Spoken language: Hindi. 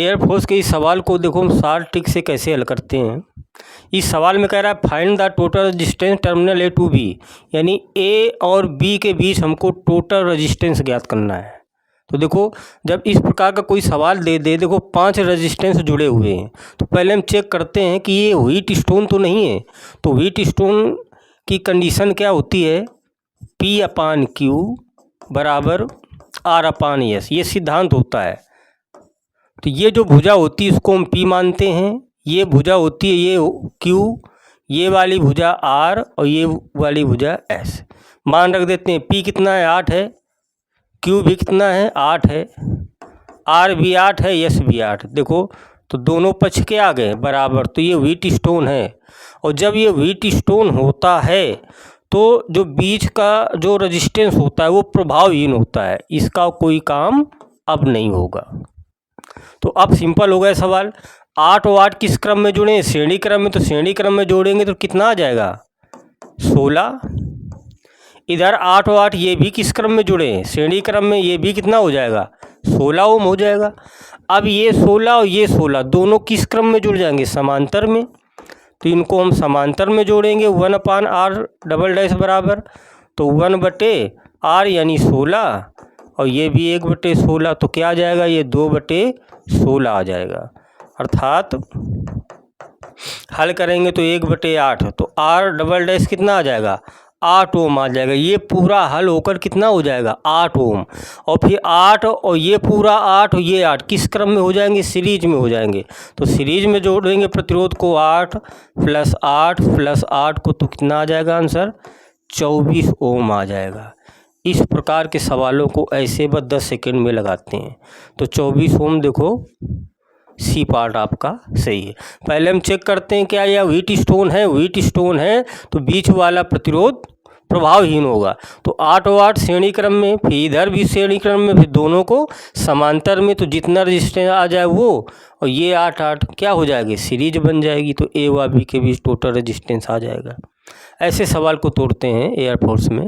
एयरफोर्स के इस सवाल को देखो हम शॉर्ट ट्रिक से कैसे हल करते हैं। इस सवाल में कह रहा है find the total resistance terminal A to B, यानी ए और बी के बीच हमको टोटल रेजिस्टेंस ज्ञात करना है। तो देखो जब इस प्रकार का कोई सवाल दे दे, देखो 5 रेजिस्टेंस जुड़े हुए हैं, तो पहले हम चेक करते हैं कि ये व्हीट स्टोन तो नहीं है। तो व्हीट स्टोन की कंडीशन क्या होती है, P अपान क्यू बराबर R अपान एस, ये सिद्धांत होता है। तो ये जो भुजा होती है इसको हम P मानते हैं, ये भुजा होती है ये Q, ये वाली भुजा R और ये वाली भुजा S। मान रख देते हैं P कितना है 8 है, Q भी कितना है 8 है, R भी 8 है, S भी 8। देखो तो दोनों पक्ष के आ गए बराबर, तो ये व्हीट स्टोन है। और जब ये व्हीट स्टोन होता है तो जो बीच का जो रेजिस्टेंस होता है वो प्रभावहीन होता है, इसका कोई काम अब नहीं होगा। तो अब सिंपल हो गया सवाल। 8 और 8 किस क्रम में जुड़े हैं, श्रेणी क्रम में। तो श्रेणी क्रम में जोड़ेंगे तो कितना आ जाएगा 16। इधर 8 और 8 ये भी किस क्रम में जुड़े हैं, श्रेणी क्रम में, ये भी कितना हो जाएगा 16 ओम हो जाएगा। अब ये 16 और ये 16 दोनों किस क्रम में जुड़ जाएंगे, समांतर में। तो इनको हम समांतर में जोड़ेंगे 1 अपान आर डबल डैश बराबर, तो 1/r यानी 16 और ये भी 1/16, तो क्या आ जाएगा ये 2/16 आ जाएगा। अर्थात हल करेंगे तो 1/8, तो r डबल डैश कितना आ जाएगा 8 ओम आ जाएगा। ये पूरा हल होकर कितना हो जाएगा 8 ओम। और फिर 8 और ये पूरा 8 और ये 8 किस क्रम में हो जाएंगे, सीरीज में हो जाएंगे। तो सीरीज में जोड़ेंगे प्रतिरोध को 8 + 8 + 8 को, तो कितना आ जाएगा आंसर 24 ओम आ जाएगा। इस प्रकार के सवालों को ऐसे बस 10 सेकंड में लगाते हैं। तो 24 ओम देखो सी पार्ट आपका सही है। पहले हम चेक करते हैं क्या यह व्हीट स्टोन है, व्हीट स्टोन है तो बीच वाला प्रतिरोध प्रभावहीन होगा। तो 8 और 8 श्रेणी क्रम में, फिर इधर भी श्रेणी क्रम में, फिर दोनों को समांतर में, तो जितना रेजिस्टेंस आ जाए वो, और ये 8 8 क्या हो जाएगी सीरीज बन जाएगी। तो ए व बी के बीच टोटल रेजिस्टेंस आ जाएगा। ऐसे सवाल को तोड़ते हैं एयरफोर्स में।